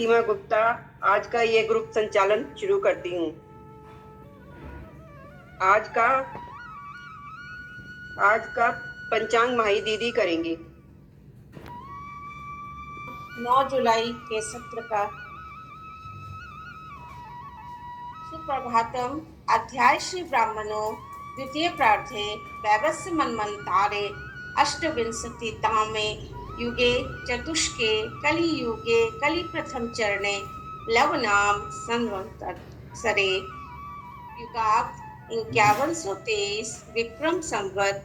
सीमा गुप्ता आज का ये ग्रुप संचालन शुरू करती हूँ। आज का पंचांग माही दीदी करेंगी। 9 जुलाई के सत्र का सुप्रभातम। अध्याय श्री ब्राह्मणों द्वितीय प्रार्थे वैवस्य मन्वन्तारे अष्टविंशतितमे युगे चतुष्के कलि युगे कलि प्रथम चरणे लवनाम संवत्सरे युगात् 5123 विक्रम संवत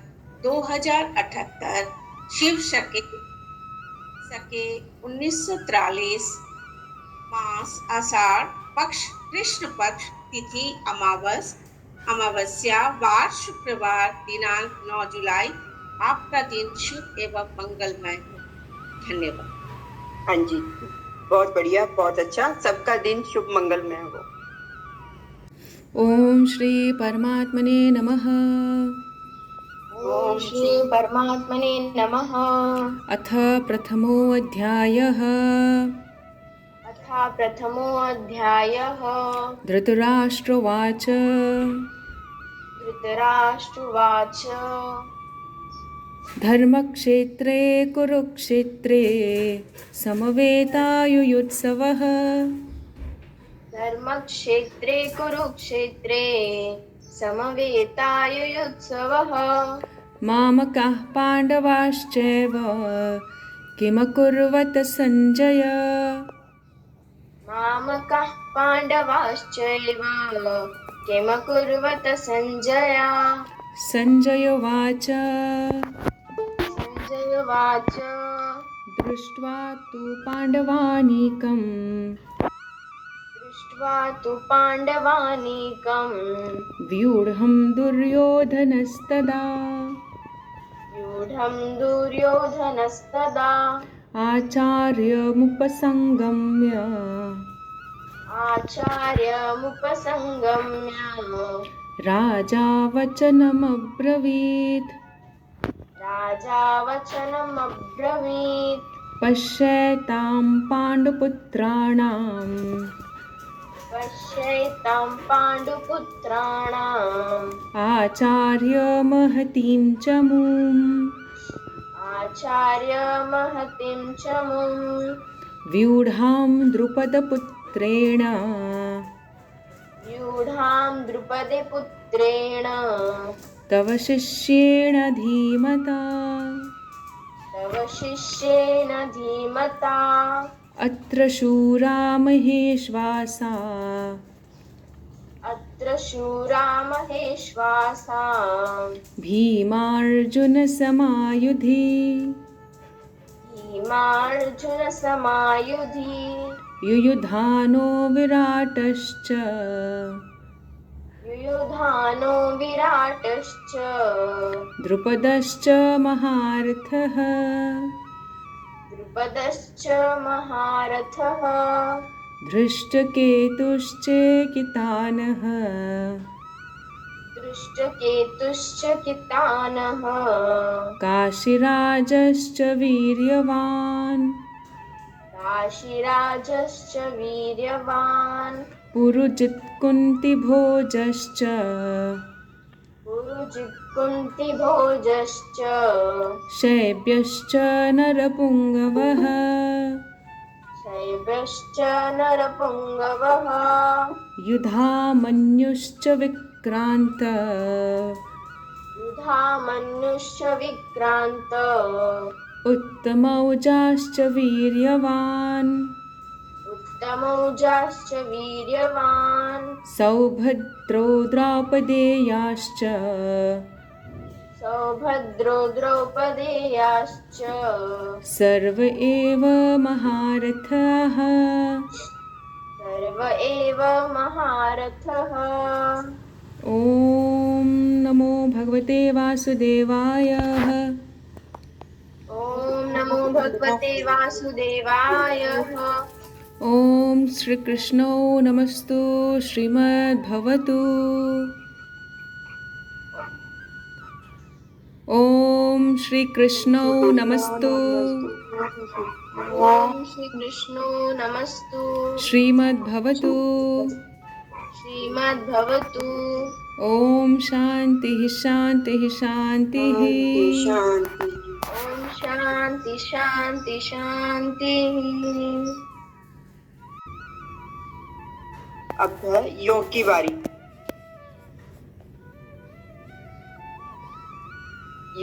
2078 शिव शके 1943 मास आषाढ़ पक्ष कृष्ण पक्ष तिथि अमावस्या वार शुक्रवार दिनांक 9 जुलाई। आपका दिन शुभ एवं मंगलमय हो। धन्यवाद। हाँ जी, बहुत बढ़िया, बहुत अच्छा। सबका दिन शुभ मंगलमय हो। ओम श्री परमात्मने नमः। ओम श्री परमात्मने नमः। अथ प्रथमोऽध्यायः। धृतराष्ट्रोवाच। धर्मक्षेत्रे कुरुक्षेत्रे समवेतायुयुत्सवः। धर्मक्षेत्रे कुरुक्षेत्रे समवेतायुयुत्सवः। मामकाः पाण्डवाश्चैव किमकुर्वत सञ्जय। मामकाः पाण्डवाश्चैव किमकुर्वत सञ्जय। सञ्जय उवाच। दृष्ट्वा तु पाण्डवानीकं व्यूढं दुर्योधनस्तदा। आचार्यमुपसंगम्य राजा वचनमब्रवीत्। पश्यतां पाण्डुपुत्राणाम् आचार्य महतीं च मूम् व्यूढां द्रुपदपुत्रेण तव शिष्येण धीमता। अत्र शूरा महेश्वासा भीमार्जुनसमायुधि। युयुधानो विराटश्च द्रुपदश्च महारथः। धृष्टकेतुश्चेकितानः काशीराजश्च वीर्यवान् पुरुजित् कुन्तिभोजश्च शैब्यश्च नरपुङ्गवः। युधामन्युश्च विक्रान्त उत्तमौजाश्च वीर्यवान् सौभद्रो द्रौपदेयाश्च सर्व एव महारथाः। ॐ नमो भगवते वासुदेवाय। ॐ श्रीकृष्णो नमस्तु श्रीमद्भवतु। ॐ श्रीकृष्णो नमस्तु। ॐ श्रीकृष्णो नमस्तु श्रीमद्भवतु। श्रीमद्भवतु। ॐ शान्तिः शान्तिः शान्तिः। शांति। ॐ शान्ति शान्ति शान्तिः। अब है योग की बारी।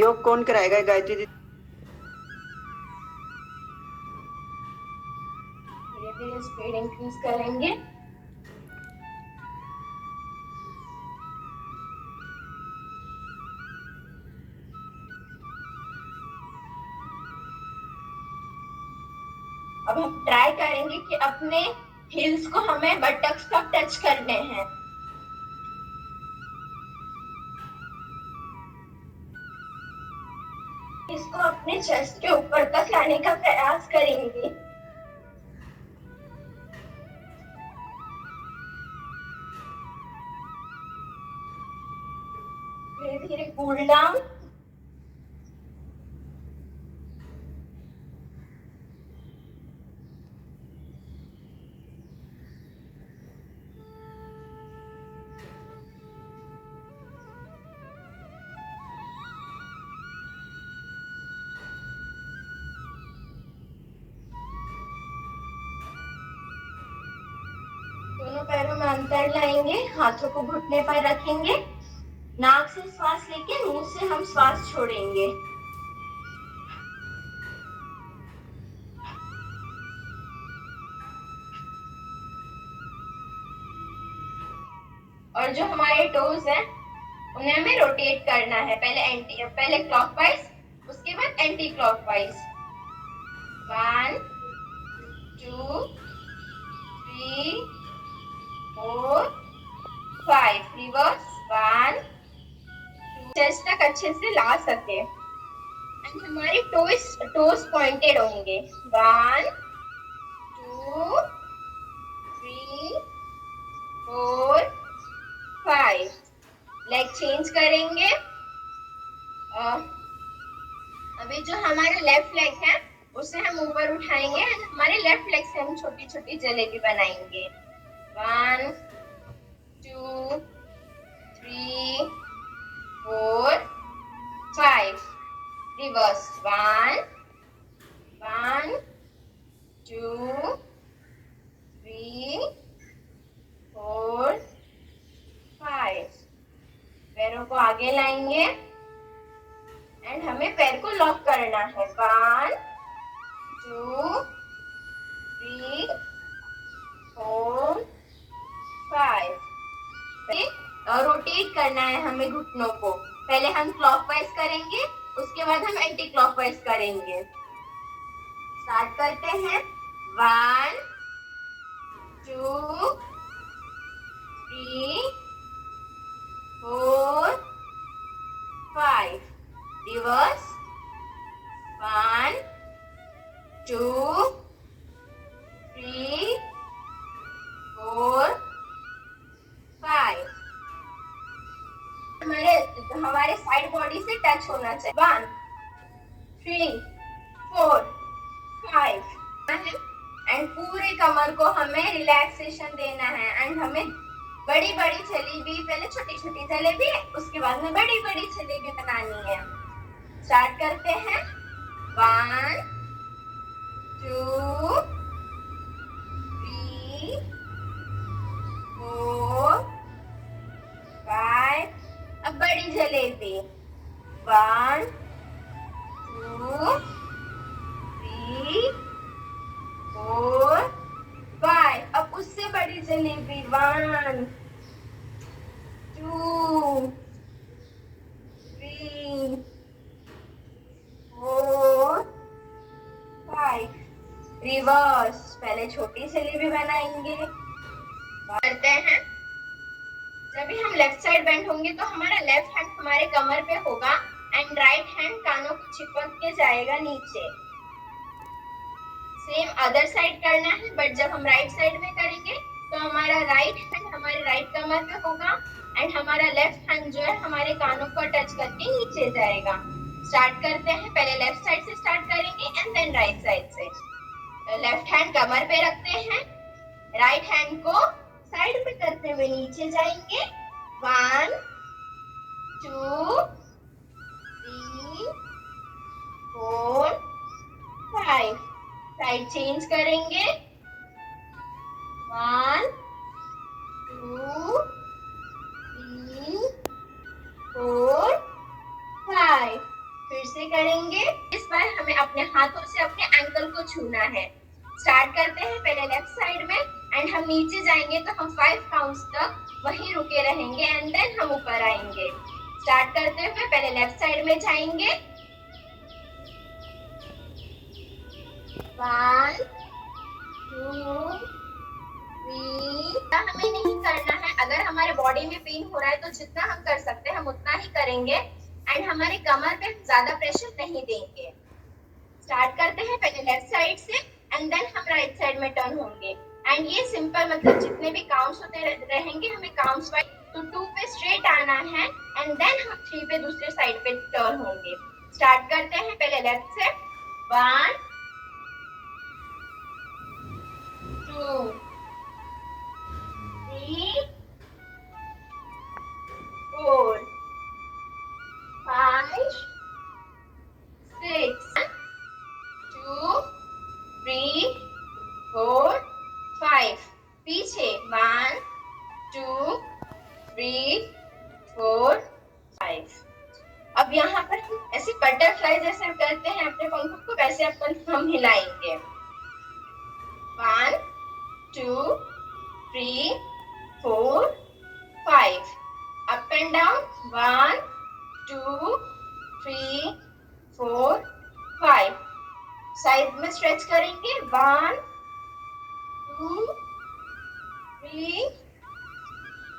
योग कौन कराएगा गायत्री दीदी? धीरे धीरे स्पीड इंक्रीज करेंगे। अब हम ट्राई करेंगे कि अपने हिल्स को हमें बटक्स तक टच करने हैं। इसको अपने चेस्ट के ऊपर तक लाने का प्रयास करेंगे। धीरे धीरे कूल डाउन। दोनों पैरों में अंतर लाएंगे, हाथों को घुटने पर रखेंगे, नाक से श्वास लेके मुंह से हम श्वास छोड़ेंगे। और जो हमारे टोज हैं उन्हें हमें रोटेट करना है। पहले क्लॉकवाइज, उसके बाद एंटी क्लॉकवाइज। 1 2 3 4 5। रिवर्स 1 2। चेस्ट तक अच्छे से ला सके एंड हमारे टोज पॉइंटेड होंगे। 1 2 3 4 5। लेग चेंज करेंगे। अभी जो हमारा लेफ्ट लेग है उसे हम ऊपर उठाएंगे एंड हमारे लेफ्ट लेग से हम छोटी छोटी जलेबी बनाएंगे। 1 2 3 4 5। रिवर्स 1 1 2 3 4 5। पैरों को आगे लाएंगे एंड हमें पैर को लॉक करना है। 1 2 3 4 5। रोटेट करना है हमें घुटनों को। पहले हम क्लॉकवाइज करेंगे, उसके बाद हम एंटी क्लॉकवाइज करेंगे। स्टार्ट करते हैं। 1 2 3 4 5। रिवर्स 1 2 3 4 5। हमारे साइड बॉडी से टच होना चाहिए। 1 3 4 5। एंड पूरे कमर को हमें रिलैक्सेशन देना है एंड हमें बड़ी बड़ी जलेबी, पहले छोटी छोटी जलेबी, उसके बाद में बड़ी बड़ी जलेबी बनानी है। स्टार्ट करते हैं। 1 2 3 4 5। अब बड़ी जलेबी। 1 2 3 4 5। अब उससे बड़ी जलेबी। 1 2 3 4 5। रिवर्स, पहले छोटी जलेबी बनाएंगे। करते हैं। जब भी हम लेफ्ट साइड बेंड होंगे तो हमारा लेफ्ट हैंड हमारे कमर पे होगा एंड राइट हैंड कानों को चिपक के जाएगा नीचे। सेम अदर साइड करना है, बट जब हम राइट साइड में करेंगे तो हमारा राइट हैंड हमारे राइट कमर पे होगा एंड हमारा लेफ्ट हैंड जो है हमारे कानों को टच करके नीचे जाएगा। स्टार्ट करते हैं। पहले लेफ्ट साइड से स्टार्ट करेंगे एंड देन राइट साइड से। हैंड कमर पे रखते हैं, राइट हैंड को साइड पे करते हुए नीचे जाएंगे। 1 2 3 4 5। साइड चेंज करेंगे। 1 2 3 4 5। फिर से करेंगे। इस बार हमें अपने हाथों से अपने एंकल को छूना है। स्टार्ट करते हैं पहले लेफ्ट साइड में एंड हम नीचे जाएंगे तो हम 5 काउंट्स तक वहीं रुके रहेंगे एंड देन हम ऊपर आएंगे। स्टार्ट करते हुए पहले लेफ्ट साइड में जाएंगे। 1 2 3। हमें नहीं करना है। अगर हमारे बॉडी में पेन हो रहा है तो जितना हम कर सकते हैं हम उतना ही करेंगे एंड हमारे कमर पे ज्यादा प्रेशर नहीं देंगे। स्टार्ट करते हैं पहले लेफ्ट साइड से एंड देन हम राइट साइड में टर्न होंगे एंड ये सिंपल, मतलब जितने भी काउंट्स होते रहेंगे हमें काउंट्स वाइज तो 2 पे स्ट्रेट आना है एंड देन हम 3 पे दूसरे साइड पे टर्न होंगे। स्टार्ट करते हैं पहले लेफ्ट से। 1 2 3 4 5 6 2 3 4 5। पीछे 1 2 3 4 5। अब यहाँ पर हम ऐसे बटरफ्लाई जैसे करते हैं अपने पंखों को, वैसे अपन हम हिलाएंगे। 1 2 3 4 5। Up and down 1 2 3 4 5। साइड में स्ट्रेच करेंगे। 1 2 3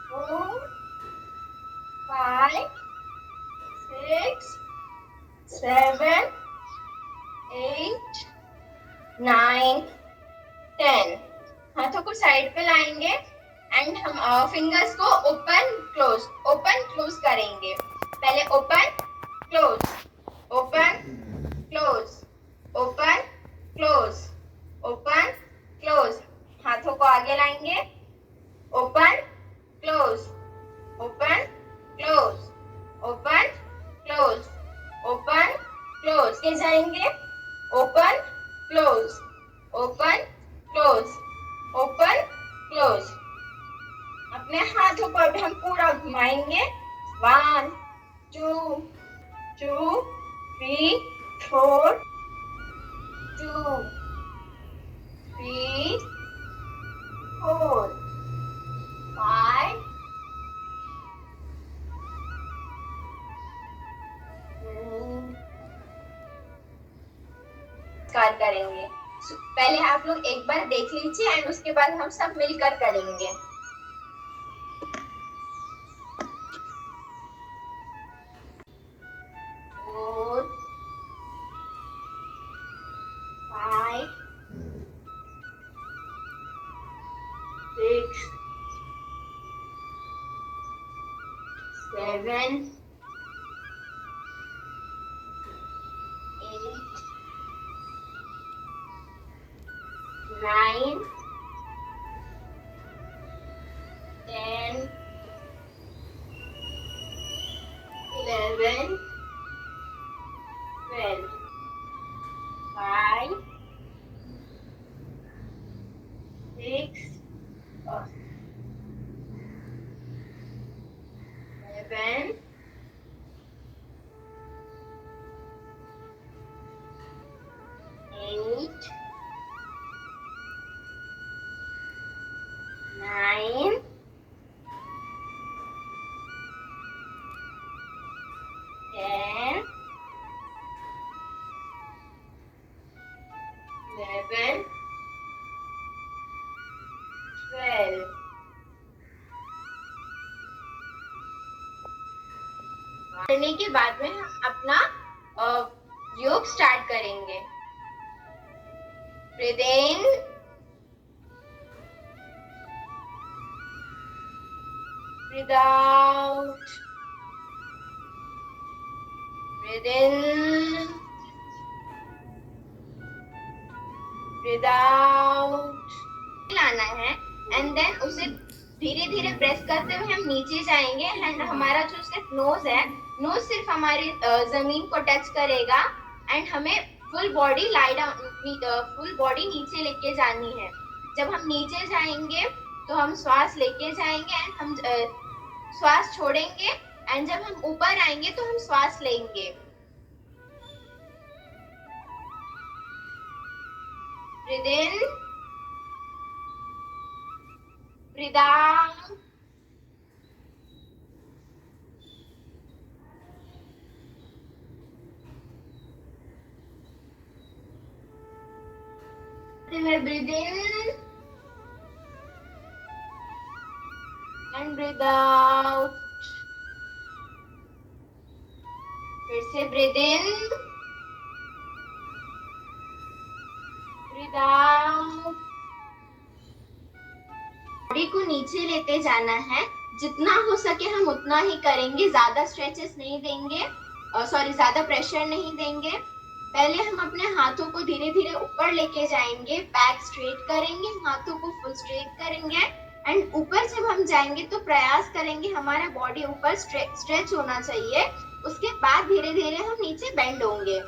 4 5 6 7 8 9 10। हाथों को साइड पे लाएंगे एंड हम फिंगर्स को ओपन क्लोज करेंगे। पहले open close open close open close open close. हाथों को आगे लाएंगे। Open close open close open close open close के जाएंगे। Open close open close open close. अपने हाथों को अभी हम पूरा घुमाएंगे। 1 2 2 3 4 2 3 4 5 स्टार्ट करेंगे। पहले आप लोग एक बार देख लीजिए एंड उसके बाद हम सब मिलकर करेंगे। Four, 5 6 7 8 9 10 11 12 5 6 7 8 9 10 11 12। करने के बाद में हम अपना योग स्टार्ट करेंगे। ब्रीथ इन, ब्रीथ आउट, ब्रीथ इन, ब्रीद आउट लाना है एंड देन उसे धीरे धीरे प्रेस करते हुए हम नीचे जाएंगे एंड हमारा जो सिर्फ नोज है, नोज सिर्फ हमारी जमीन को टच करेगा एंड हमें full body lie down, full body नीचे लेके जानी है। जब हम नीचे जाएंगे तो हम श्वास लेके जाएंगे एंड हम श्वास छोड़ेंगे एंड जब हम ऊपर आएंगे तो हम श्वास लेंगे। Breathe in, breathe out, breathe in and breathe out. फिर से breathe in, breathe out. Body को नीचे लेते जाना है, जितना हो सके हम उतना ही करेंगे, ज्यादा स्ट्रेचेस नहीं देंगे, ज्यादा प्रेशर नहीं देंगे। पहले हम अपने हाथों को धीरे धीरे ऊपर लेके जाएंगे, बैक स्ट्रेट करेंगे, हाथों को फुल स्ट्रेट करेंगे एंड ऊपर जब हम जाएंगे तो प्रयास करेंगे हमारा बॉडी ऊपर स्ट्रेच होना चाहिए। उसके बाद धीरे धीरे हम नीचे बेंड होंगे।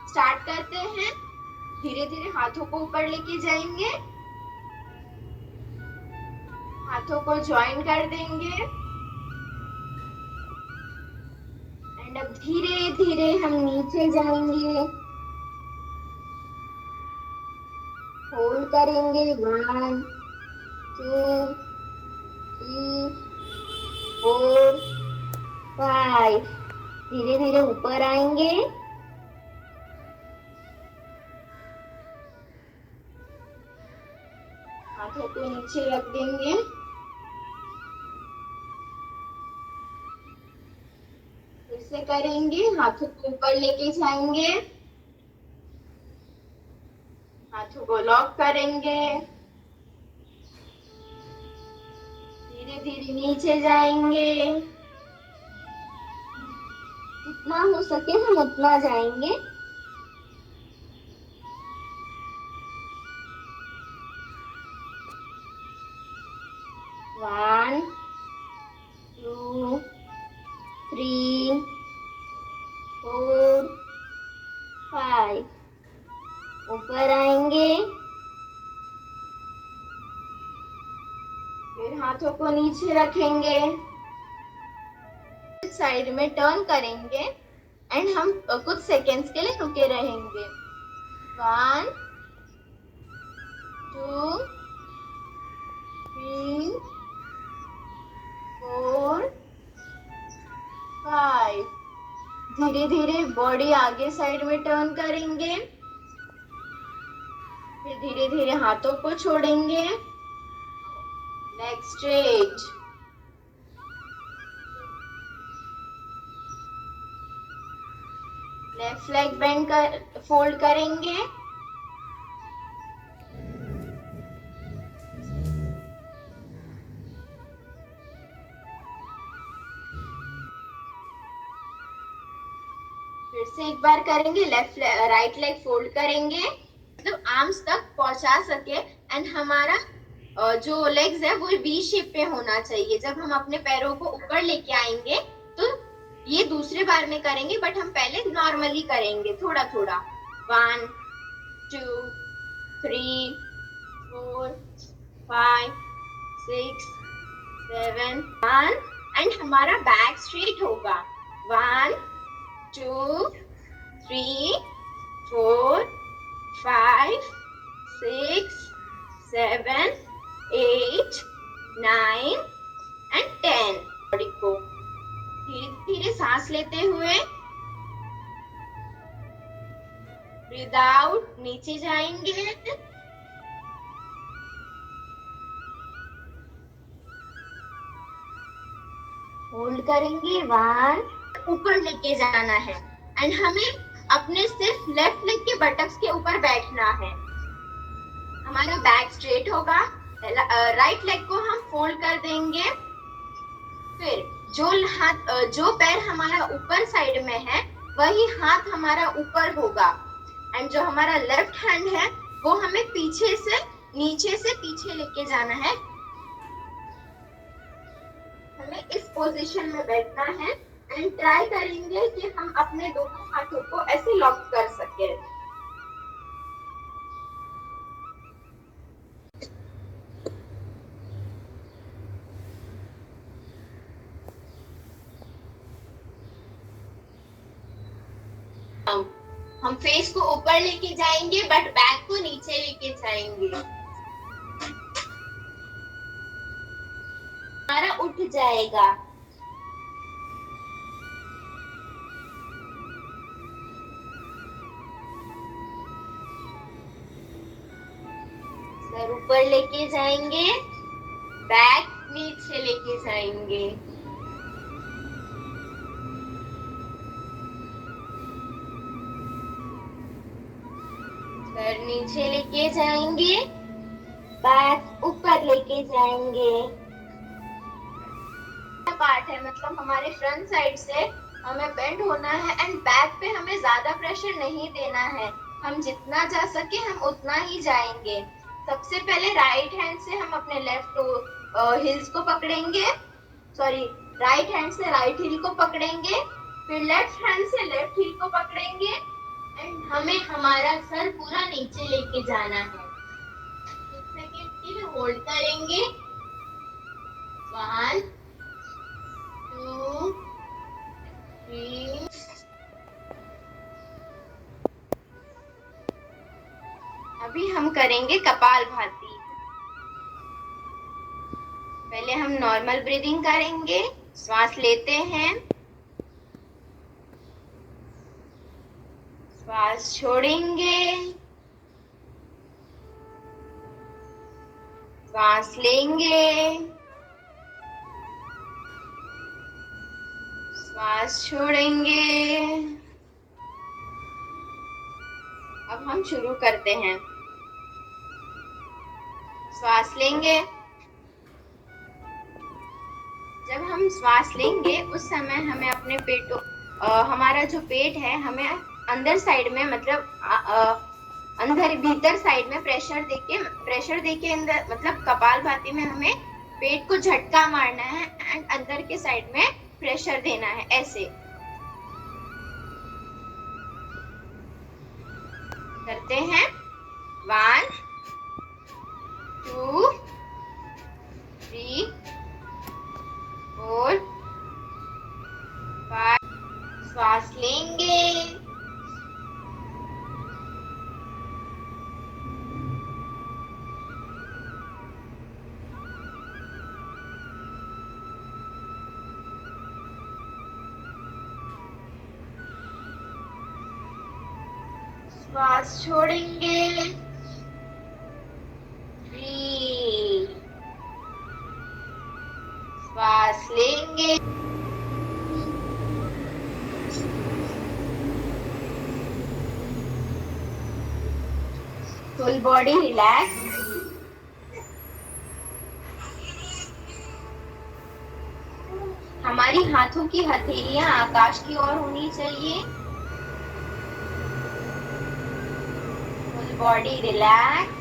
स्टार्ट करते हैं, धीरे धीरे हाथों को ऊपर लेके जाएंगे, हाथों को ज्वाइन कर देंगे एंड अब धीरे धीरे हम नीचे जाएंगे, होल्ड करेंगे 1 2 3 4 5। धीरे धीरे ऊपर आएंगे, हाथों को नीचे रख देंगे, फिर से करेंगे, हाथों को ऊपर लेके जाएंगे, हाथों को लॉक करेंगे, धीरे धीरे नीचे जाएंगे, जितना हो सके हम उतना जाएंगे। One, 2, 3, 4, 5। ऊपर आएंगे, फिर हाथों को नीचे रखेंगे, साइड में टर्न करेंगे एंड हम कुछ सेकेंड्स के लिए रुके रहेंगे। 1 2 3 4 5। धीरे धीरे बॉडी आगे साइड में टर्न करेंगे, फिर धीरे धीरे हाथों को छोड़ेंगे, leg straight, left leg bend कर फोल्ड करेंगे, फिर से एक बार करेंगे, राइट लेग फोल्ड करेंगे, मतलब आर्म्स तक पहुंचा सके एंड हमारा जो लेग्स है वो वी शेप पे होना चाहिए। जब हम अपने पैरों को ऊपर लेके आएंगे तो ये दूसरे बार में करेंगे, बट हम पहले नॉर्मली करेंगे थोड़ा थोड़ा। 1 2 3 4 5 6 7 1 एंड हमारा बैक स्ट्रेट होगा। 1 2 3 4 5 6 7 8 9 एंड 10। बॉडी को धीरे धीरे सांस लेते हुए ब्रीद आउट, नीचे जाएंगे, होल्ड करेंगे 1, ऊपर लेके जाना है एंड हमें अपने सिर्फ लेफ्ट लेग के बटक्स के ऊपर बैठना है। हमारा बैक स्ट्रेट होगा, राइट लेग को हम फोल्ड कर देंगे, फिर जो पैर हमारा ऊपर साइड में है वही हाथ हमारा ऊपर होगा एंड जो हमारा लेफ्ट हैंड है वो हमें पीछे से नीचे से पीछे लेके जाना है। हमें इस पोजीशन में बैठना है एंड ट्राई करेंगे कि हम अपने दोनों हाथों को ऐसे लॉक कर सके। हम फेस को ऊपर लेके जाएंगे बट बैक को नीचे लेके जाएंगे। हमारा उठ जाएगा। सर ऊपर लेके जाएंगे, बैक नीचे लेके जाएंगे। सर नीचे लेके जाएंगे, बैक ऊपर लेके जाएंगे। पार्ट है मतलब हमारे फ्रंट साइड से हमें बेंड होना है एंड बैक पे हमें ज्यादा प्रेशर नहीं देना है। हम जितना जा सके हम उतना ही जाएंगे। सबसे पहले राइट हैंड से हम अपने लेफ्ट हिल्स को पकड़ेंगे, सॉरी राइट हैंड से राइट हिल को पकड़ेंगे, फिर लेफ्ट हैंड से लेफ्ट हिल को पकड़ेंगे एंड हमें हमारा सर पूरा नीचे लेके जाना है। कुछ सेकंड के लिए होल्ड करेंगे। 1 2 3 अभी हम करेंगे कपालभाति। पहले हम नॉर्मल ब्रीदिंग करेंगे। श्वास लेते हैं, श्वास छोड़ेंगे, श्वास लेंगे, श्वास छोड़ेंगे। अब हम शुरू करते हैं। श्वास लेंगे। जब हम श्वास लेंगे उस समय हमें अपने हमारा जो पेट है हमें अंदर साइड में मतलब अंदर भीतर साइड में प्रेशर देके अंदर मतलब कपालभाति में हमें पेट को झटका मारना है एंड अंदर के साइड में प्रेशर देना है। ऐसे करते हैं। 1 2 3 4 5 श्वास लेंगे, श्वास छोड़ेंगे। 3 श्वास लेंगे, फुल बॉडी रिलैक्स। हमारी हाथों की हथेलियां आकाश की ओर होनी चाहिए। Full body relax.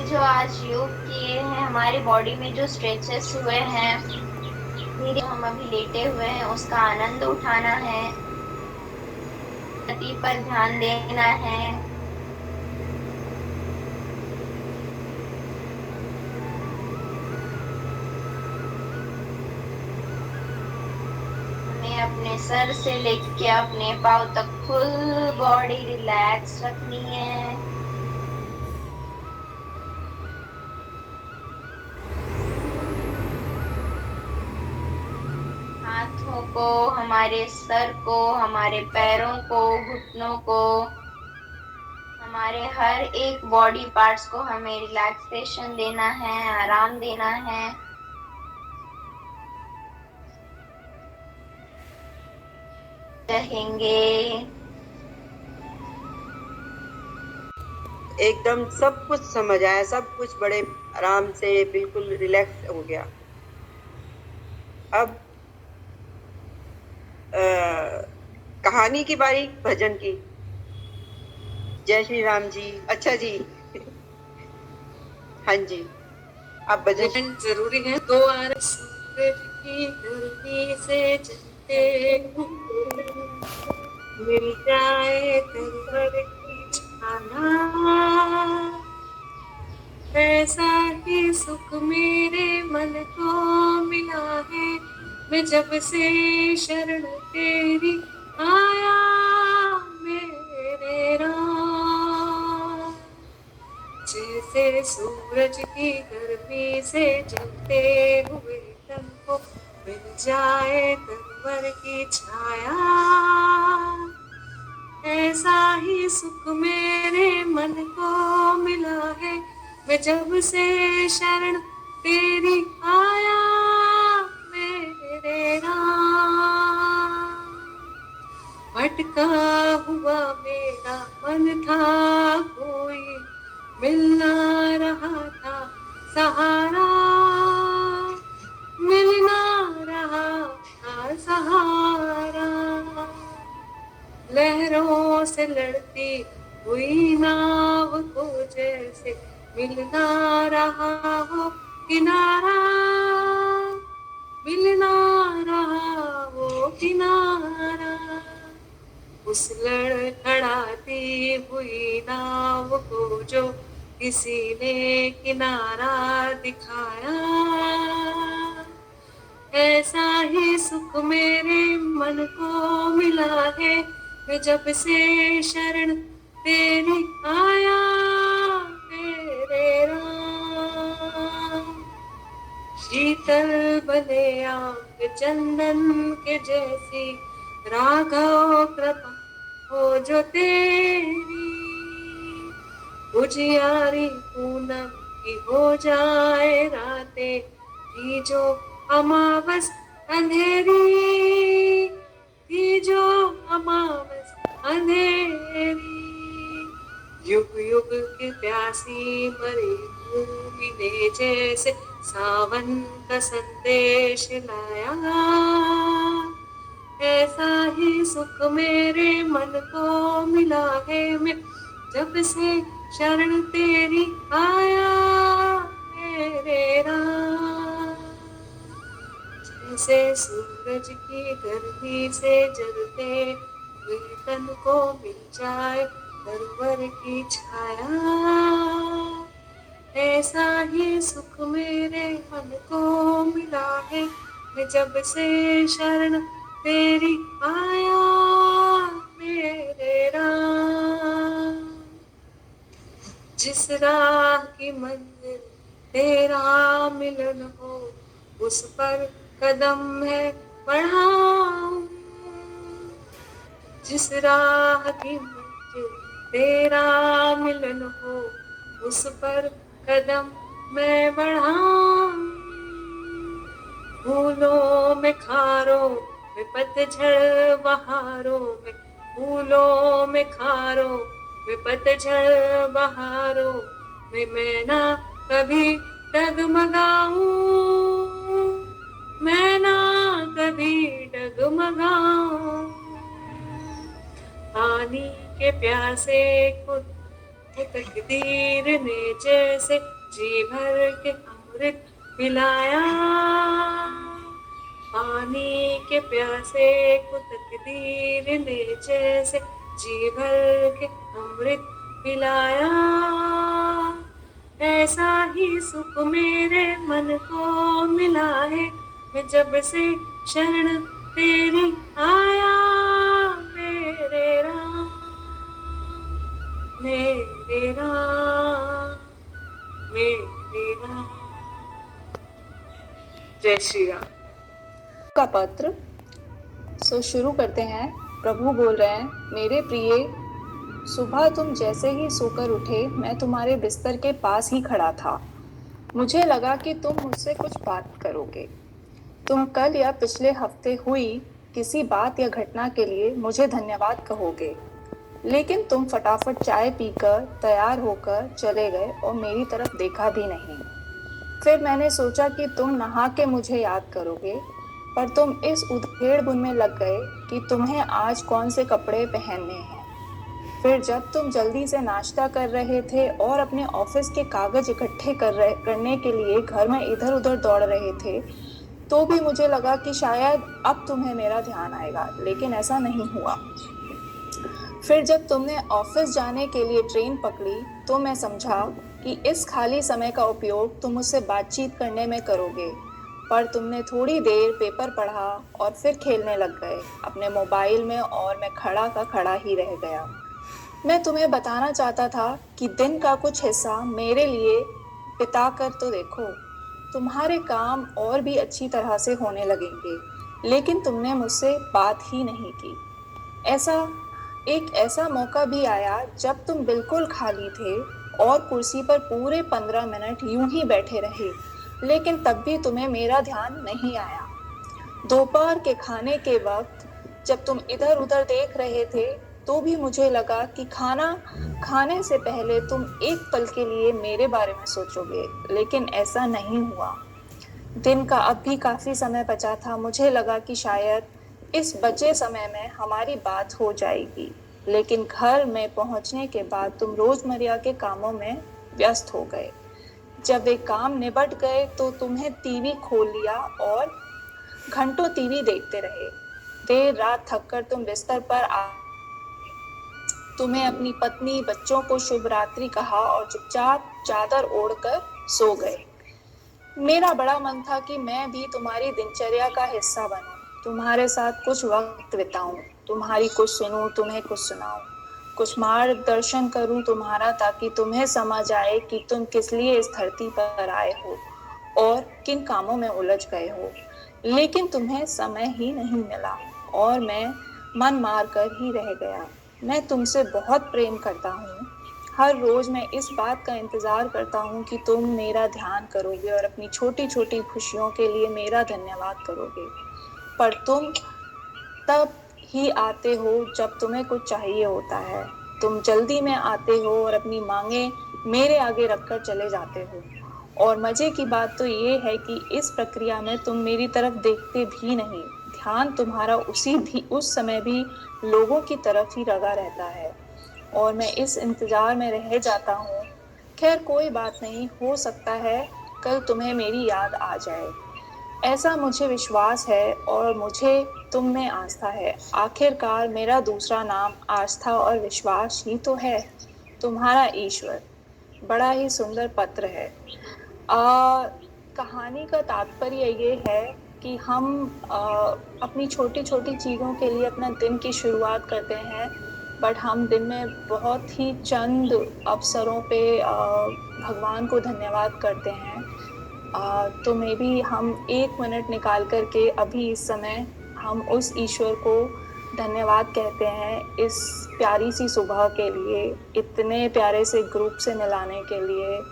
जो आज योग किए हैं, हमारे बॉडी में जो स्ट्रेचेस हुए हैं, धीरे हम अभी लेटे हुए हैं उसका आनंद उठाना है। गति पर ध्यान देना है। हमें अपने सर से लेके अपने पाँव तक फुल बॉडी रिलैक्स रखनी है। हाथों को, हमारे सर को, हमारे पैरों को, घुटनों को, हमारे हर एक बॉडी पार्ट्स को हमें रिलैक्सेशन देना है, आराम देना है। रहेंगे। एकदम सब कुछ समझ आया, सब कुछ बड़े आराम से बिल्कुल रिलैक्स हो गया। अब कहानी की बारी भजन की। जय श्री राम जी। अच्छा जी। हाँ जी, आप भजन। भजन जरूरी है। दो आर सूरज की गर्मी से जलते मिल जाए तरवर की छाया, ऐसा ही सुख मेरे मन को मिला है, मैं जब से शरण तेरी आया मेरे राम। जैसे सूरज की गर्मी से जलते हुए तन को मिल जाए तरवर की छाया, ऐसा ही सुख मेरे मन को मिला है, मैं जब से शरण तेरी आया मेरे राम। भटका हुआ मेरा मन था, कोई मिल ना रहा था सहारा, मिल ना रहा था सहारा। लहरों से लड़ती हुई नाव को जैसे मिल ना रहा हो किनारा, मिल ना रहा हो किनारा। उस लड़खड़ाती हुई नाव को जो किसी ने किनारा दिखाया, ऐसा ही सुख मेरे मन को मिला है, मैं जब से शरण तेरी आया मेरे राम। शीतल बने आंख चंदन के जैसी, राघव कृपा हो जो तेरी, उजियारी पूनम की हो जाए रातें, थी जो अमावस अंधेरी, थी जो अमावस अंधेरी। युग युग की प्यासी मरी भूमि ने जैसे सावन का संदेश लाया, ऐसा ही सुख मेरे मन को मिला है, मैं जब से शरण तेरी आया मेरे राम। जैसे सूरज की गर्मी से जलते हुए तन को मिल जाए तरवर की छाया, ऐसा ही सुख मेरे मन को मिला है, मैं जब से शरण तेरी आया मेरे राम। जिस राह की मंजिल तेरा मिलन हो, उस पर कदम है बढ़ाऊं। जिस राह की मंजिल तेरा मिलन हो, उस पर कदम मैं बढ़ाऊं। फूलों में खारों में पतझड़ बहारों में, फूलों में खारों में पतझड़ बहारों में, मैं ना कभी डगमगाऊं, मैं ना कभी डगमगाऊं। पानी के प्यासे खुद तकदीर ने जैसे जी भर के अमृत पिलाया, पानी के प्यासे को तकदीर ने जैसे जी भर के अमृत पिलाया, ऐसा ही सुख मेरे मन को मिला है, मैं जब से शरण तेरी आया मेरे राम, मेरे राम, मेरे राम। जय श्री राम। का पत्र। शुरू करते हैं। प्रभु बोल रहे हैं, मेरे प्रिय, सुबह तुम जैसे ही सोकर उठे, मैं तुम्हारे बिस्तर के पास ही खड़ा था। मुझे लगा कि तुम मुझसे कुछ बात करोगे। तुम कल या पिछले हफ्ते हुई किसी बात या घटना के लिए मुझे धन्यवाद कहोगे, लेकिन तुम फटाफट चाय पीकर तैयार होकर चले गए और मेरी तरफ देखा भी नहीं। फिर मैंने सोचा कि तुम नहा के मुझे याद करोगे, पर तुम इस उधेड़-बुन में लग गए कि तुम्हें आज कौन से कपड़े पहनने हैं। फिर जब तुम जल्दी से नाश्ता कर रहे थे और अपने ऑफिस के कागज इकट्ठे करने के लिए घर में इधर उधर दौड़ रहे थे, तो भी मुझे लगा कि शायद अब तुम्हें मेरा ध्यान आएगा, लेकिन ऐसा नहीं हुआ। फिर जब तुमने ऑफिस जाने के लिए ट्रेन पकड़ी तो मैं समझा कि इस खाली समय का उपयोग तुम मुझसे बातचीत करने में करोगे, पर तुमने थोड़ी देर पेपर पढ़ा और फिर खेलने लग गए अपने मोबाइल में, और मैं खड़ा का खड़ा ही रह गया। मैं तुम्हें बताना चाहता था कि दिन का कुछ हिस्सा मेरे लिए बिता कर तो देखो, तुम्हारे काम और भी अच्छी तरह से होने लगेंगे, लेकिन तुमने मुझसे बात ही नहीं की। एक ऐसा मौका भी आया जब तुम बिल्कुल खाली थे और कुर्सी पर पूरे 15 मिनट यूं ही बैठे रहे, लेकिन तब भी तुम्हें मेरा ध्यान नहीं आया। दोपहर के खाने के वक्त जब तुम इधर उधर देख रहे थे तो भी मुझे लगा कि खाना खाने से पहले तुम एक पल के लिए मेरे बारे में सोचोगे, लेकिन ऐसा नहीं हुआ। दिन का अब भी काफी समय बचा था। मुझे लगा कि शायद इस बचे समय में हमारी बात हो जाएगी, लेकिन घर में पहुंचने के बाद तुम रोजमर्रा के कामों में व्यस्त हो गए। जब वे काम निबट गए तो तुम्हें टीवी खोल लिया और घंटों टीवी देखते रहे। देर रात थककर तुम बिस्तर पर तुम्हें अपनी पत्नी बच्चों को शुभ रात्रि कहा और चुपचाप चादर ओढ़कर सो गए। मेरा बड़ा मन था कि मैं भी तुम्हारी दिनचर्या का हिस्सा बनूं, तुम्हारे साथ कुछ वक्त बिताऊं, तुम्हारी कुछ सुनूं, तुम्हें कुछ सुनाऊं, कुछ मार्गदर्शन करूं तुम्हारा, ताकि तुम्हें समझ आए कि तुम किस लिए इस धरती पर आए हो और किन कामों में उलझ गए हो। लेकिन तुम्हें समय ही नहीं मिला और मैं मन मार कर ही रह गया। मैं तुमसे बहुत प्रेम करता हूँ। हर रोज मैं इस बात का इंतजार करता हूँ कि तुम मेरा ध्यान करोगे और अपनी छोटी छोटी खुशियों के लिए मेरा धन्यवाद करोगे, पर तुम तब ही आते हो जब तुम्हें कुछ चाहिए होता है। तुम जल्दी में आते हो और अपनी मांगे मेरे आगे रखकर चले जाते हो। और मजे की बात तो ये है कि इस प्रक्रिया में तुम मेरी तरफ देखते भी नहीं। ध्यान तुम्हारा उस समय भी लोगों की तरफ ही लगा रहता है और मैं इस इंतजार में रह जाता हूँ। खैर कोई बात नहीं, हो सकता है कल तुम्हें मेरी याद आ जाए, ऐसा मुझे विश्वास है और मुझे तुम में आस्था है। आखिरकार मेरा दूसरा नाम आस्था और विश्वास ही तो है। तुम्हारा ईश्वर। बड़ा ही सुंदर पत्र है। कहानी का तात्पर्य ये है कि हम अपनी छोटी छोटी चीज़ों के लिए अपना दिन की शुरुआत करते हैं, बट हम दिन में बहुत ही चंद अवसरों पे भगवान को धन्यवाद करते हैं। तो मे बी हम 1 मिनट निकाल करके अभी इस समय हम उस ईश्वर को धन्यवाद कहते हैं इस प्यारी सी सुबह के लिए, इतने प्यारे से ग्रुप से मिलाने के लिए,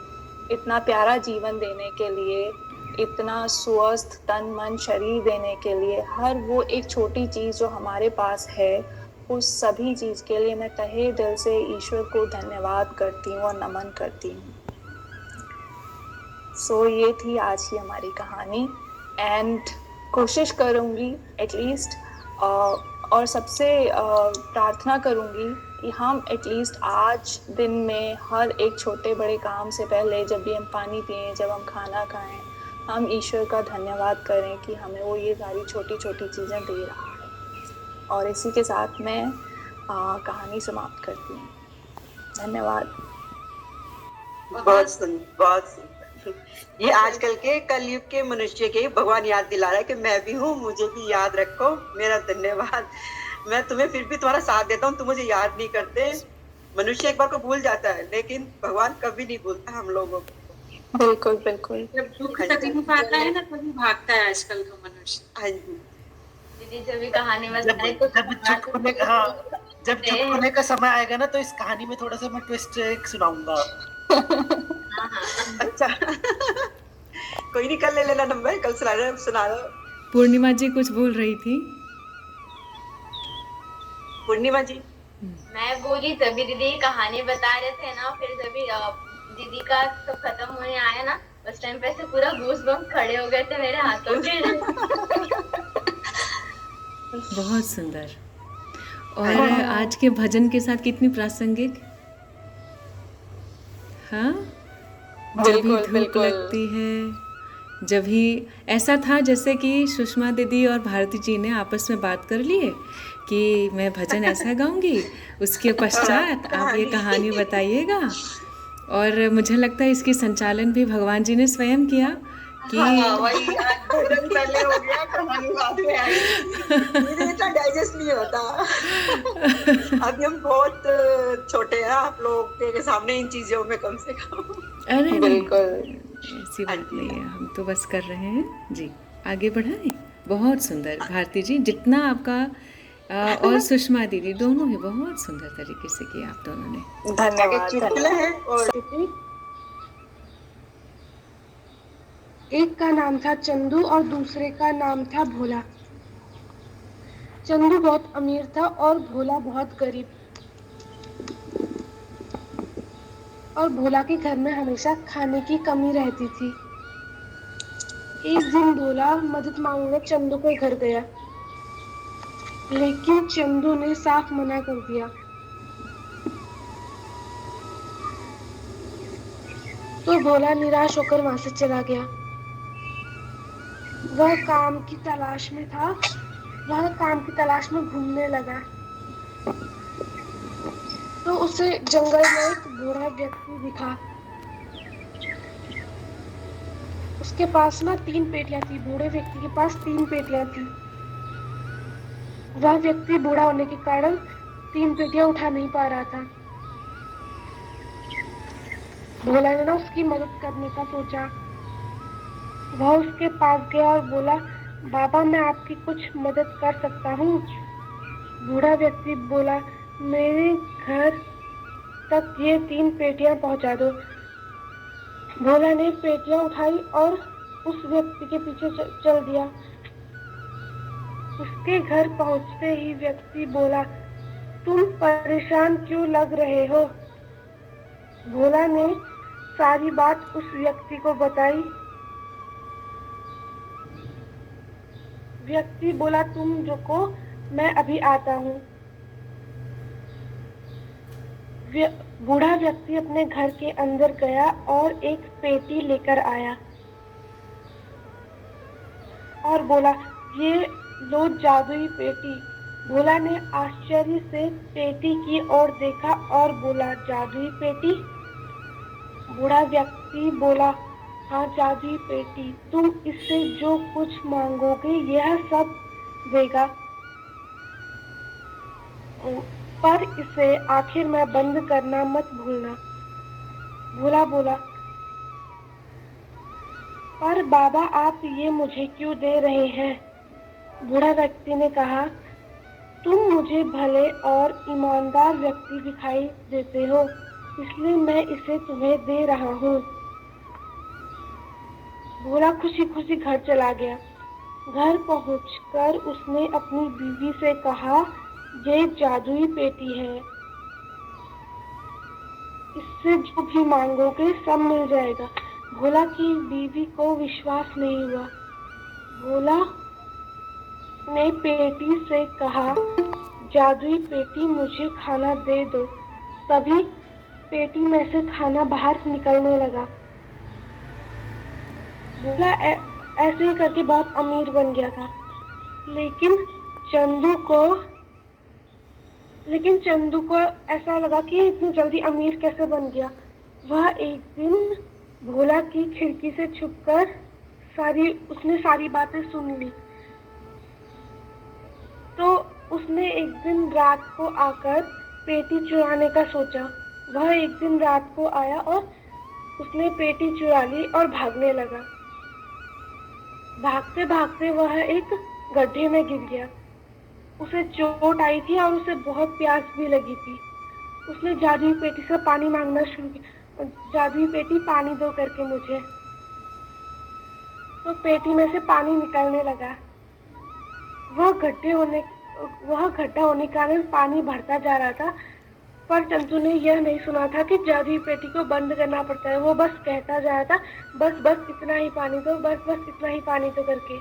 इतना प्यारा जीवन देने के लिए, इतना स्वस्थ तन मन शरीर देने के लिए। हर वो एक छोटी चीज़ जो हमारे पास है, उस सभी चीज़ के लिए मैं तहे दिल से ईश्वर को धन्यवाद करती हूँ और नमन करती हूँ। सो ये थी आज की हमारी कहानी एंड कोशिश करूँगी एटलीस्ट और सबसे प्रार्थना करूँगी कि हम एटलीस्ट आज दिन में हर एक छोटे बड़े काम से पहले, जब भी हम पानी पिएं, जब हम खाना खाएं, हम ईश्वर का धन्यवाद करें कि हमें वो ये सारी छोटी छोटी चीज़ें दे रहा है। और इसी के साथ मैं कहानी समाप्त करती हूँ। धन्यवाद। बहुत सुंदर। ये आजकल के कलयुग के मनुष्य के भगवान याद दिला रहा है कि मैं भी हूँ, मुझे भी याद रखो, मेरा धन्यवाद। मैं तुम्हें फिर भी तुम्हारा साथ देता हूँ, तुम मुझे याद नहीं करते। मनुष्य एक बार को भूल जाता है, लेकिन भगवान कभी नहीं भूलता हम लोगों को। बिल्कुल बिल्कुल। जब दुख तकलीफ आता है ना तभी भागता है आजकल का मनुष्य। हाँ जी दीदी, जब भी कहानी में जब चुप होने का समय आएगा ना, तो इस कहानी में थोड़ा सा मैं ट्विस्ट एक सुनाऊंगा। अच्छा कोई नहीं, कल ले लेना नंबर, कल सुना दो। पूर्णिमा जी कुछ बोल रही थी। पूर्णिमा जी मैं बोली तभी दीदी कहानी बता रहे थे ना, फिर जब दीदी का सब खत्म होने आया ना, उस टाइम पे से पूरा गूज़ बम्प खड़े हो गए थे मेरे हाथों के। बहुत सुंदर। और आज के भजन के साथ कितनी प्रासंगिक। हाँ, जब भी बिल्कुल धूप बिल्कुल। लगती है, जब भी ऐसा था जैसे कि सुषमा दीदी और भारती जी ने आपस में बात कर लिए कि मैं भजन ऐसा गाऊंगी, उसके पश्चात आप ये कहानी बताइएगा। और मुझे लगता है इसकी संचालन भी भगवान जी ने स्वयं किया कि हाँ वही, आज भजन पहले हो गया, कहानी बाद में आई। मुझे इतना डाइजेस्ट नहीं होता। अभी हम बहुत छोटे हैं आप लोग के सामने इन चीजों में, कम से कम। अरे नहीं, बिल्कुल। ऐसी बात नहीं है, हम तो बस कर रहे हैं जी। आगे बढ़ाएं। बहुत सुंदर भारती जी, जितना आपका और सुषमा दीदी दोनों ही बहुत सुंदर तरीके से किया आप दोनों ने। आगे धन्यवाद चुटकुला धन्यवाद। है और एक का नाम था चंदू और दूसरे का नाम था भोला। चंदू बहुत अमीर था और भोला बहुत गरीब। और भोला के घर में हमेशा खाने की कमी रहती थी। एक दिन भोला मदद मांगने चंदू के घर गया, लेकिन चंदू ने साफ मना कर दिया। तो भोला निराश होकर वहां से चला गया। वह काम की तलाश में घूमने लगा। तो उसे जंगल में एक बूढ़ा व्यक्ति दिखा। उसके पास ना 3 पेटियां थी। बूढ़े व्यक्ति के पास 3 पेटियां थी। वह व्यक्ति बूढ़ा होने के कारण 3 पेटियां उठा नहीं पा रहा था। भोला ने ना उसकी मदद करने का सोचा। वह उसके पास गया और बोला, बाबा मैं आपकी कुछ मदद कर सकता हूँ। बूढ़ा व्यक्ति बोला, मेरे घर तक ये 3 पेटियां पहुंचा दो। भोला ने पेटियां उठाई और उस व्यक्ति के पीछे चल दिया। उसके घर पहुंचते ही व्यक्ति बोला, तुम परेशान क्यों लग रहे हो? भोला ने सारी बात उस व्यक्ति को बताई। व्यक्ति बोला, तुम रुको, मैं अभी आता हूँ। बूढ़ा व्यक्ति अपने घर के अंदर गया और एक पेटी लेकर आया और बोला, ये लो जादुई पेटी। भोला ने आश्चर्य से पेटी की ओर देखा और बोला, जादुई पेटी? बूढ़ा व्यक्ति बोला, हाँ जादुई पेटी, तुम इससे जो कुछ मांगोगे यह सब देगा, पर इसे आखिर में बंद करना मत भूलना। भोला बोला, पर बाबा आप ये मुझे क्यों दे रहे हैं? बूढ़ा व्यक्ति ने कहा, तुम मुझे भले और ईमानदार व्यक्ति दिखाई देते हो, इसलिए मैं इसे तुम्हें दे रहा हूँ। भोला खुशी खुशी घर चला गया। घर पहुंचकर उसने अपनी बीवी से कहा, ये जादुई पेटी है, इससे जो भी मांगोगे सब मिल जाएगा। भोला की बीवी को विश्वास नहीं हुआ। भोला ने पेटी से कहा, जादुई पेटी मुझे खाना दे दो। तभी पेटी में से खाना बाहर निकलने लगा। भोला ऐसे ही करके बहुत अमीर बन गया था। लेकिन चंदू को ऐसा लगा कि इतनी जल्दी अमीर कैसे बन गया। वह एक दिन भोला की खिड़की से छुपकर उसने सारी बातें सुन ली। तो उसने एक दिन रात को आकर पेटी चुराने का सोचा। वह एक दिन रात को आया और उसने पेटी चुरा ली और भागने लगा। भागते भागते वह एक गड्ढे में गिर गया। उसे चोट आई थी और उसे बहुत प्यास भी लगी थी। उसने जादुई पेटी से पानी मांगना शुरू किया, जादुई पेटी पानी दो करके मुझे। तो पेटी में से पानी निकलने लगा। वह गड्ढा होने के कारण पानी बढ़ता जा रहा था, पर चंदू ने यह नहीं सुना था कि जादुई पेटी को बंद करना पड़ता है। वो बस कहता जा रहा था, बस बस इतना ही पानी दो, बस बस इतना ही पानी दो करके।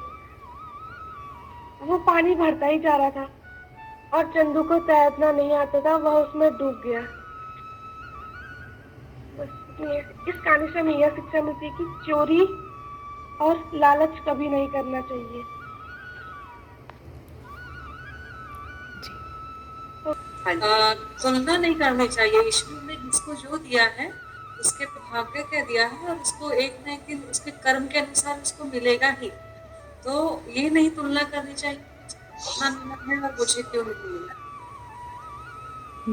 वो पानी भरता ही जा रहा था और चंदू को तैरना नहीं आता था, वह उसमें डूब गया। बस इस कहानी से हमें यह शिक्षा मिलती है कि चोरी और लालच कभी नहीं करना चाहिए। तुलना नहीं करनी चाहिए। ईश्वर ने जिसको जो दिया है उसके भाग्य क्या दिया है और उसको एक न एक दिन उसके कर्म के अनुसार उसको मिलेगा ही। तो ये नहीं तुलना करनी चाहिए ना मिला है और मुझे क्यों नहीं मिला।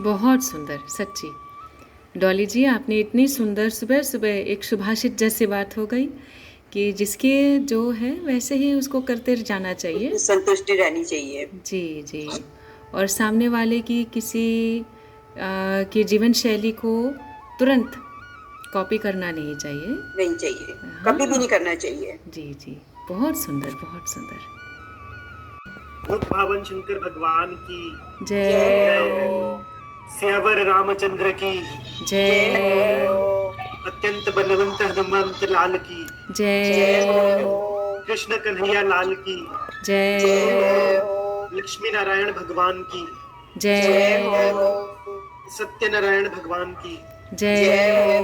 बहुत सुंदर, सच्ची। डॉली जी, आपने इतनी सुंदर, सुबह सुबह एक सुभाषित जैसी बात हो गई कि जिसके जो है वैसे ही उसको करते जाना चाहिए। संतुष्टि रहनी चाहिए। जी जी। और सामने वाले की किसी की जीवन शैली को तुरंत कॉपी करना नहीं चाहिए। नहीं चाहिए, कभी भी नहीं करना चाहिए। जी जी, बहुत सुंदर, बहुत सुंदर। मुख भावन शंकर भगवान की जय। स्यावर रामचंद्र की जय। अत्यंत बलवंत हनुमंत लाल की जय। कृष्ण कन्हैया लाल की जय। लक्ष्मी नारायण भगवान की जय। सत्यनारायण भगवान की जय।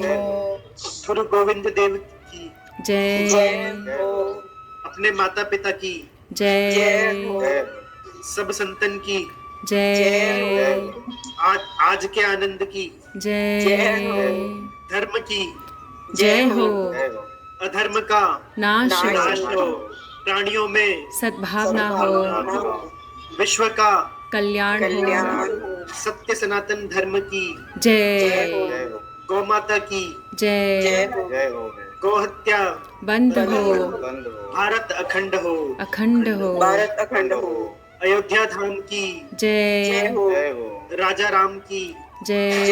गुरु गोविंद देव की जय। अपने माता पिता की जय। सब संतन की जय। आज के आनंद की जय। धर्म की जय हो। अधर्म का नाश नाश हो। हो। प्राणियों में सद्भावना हो। विश्व का कल्याण हो। सत्य सनातन धर्म की जय। गौ माता की जय। गौ हत्या बंद हो। भारत अखंड हो। अखंड हो। भारत अखंड हो। अयोध्या धाम की जय। राजा राम की जय।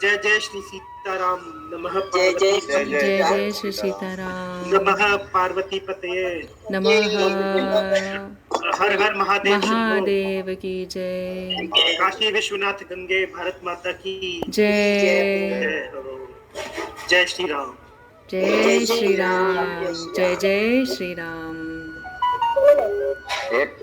जय जय श्री सीताराम। नमः जय जय पार्वती जय जय श्री सीताराम। नमः पार्वती पतये। नमः हर हर महादेव शंभो। महादेव की जय। काशी विश्वनाथ गंगे भारत माता की जय। जय हो। जय श्री राम। जय श्री राम। जय जय श्री राम। एक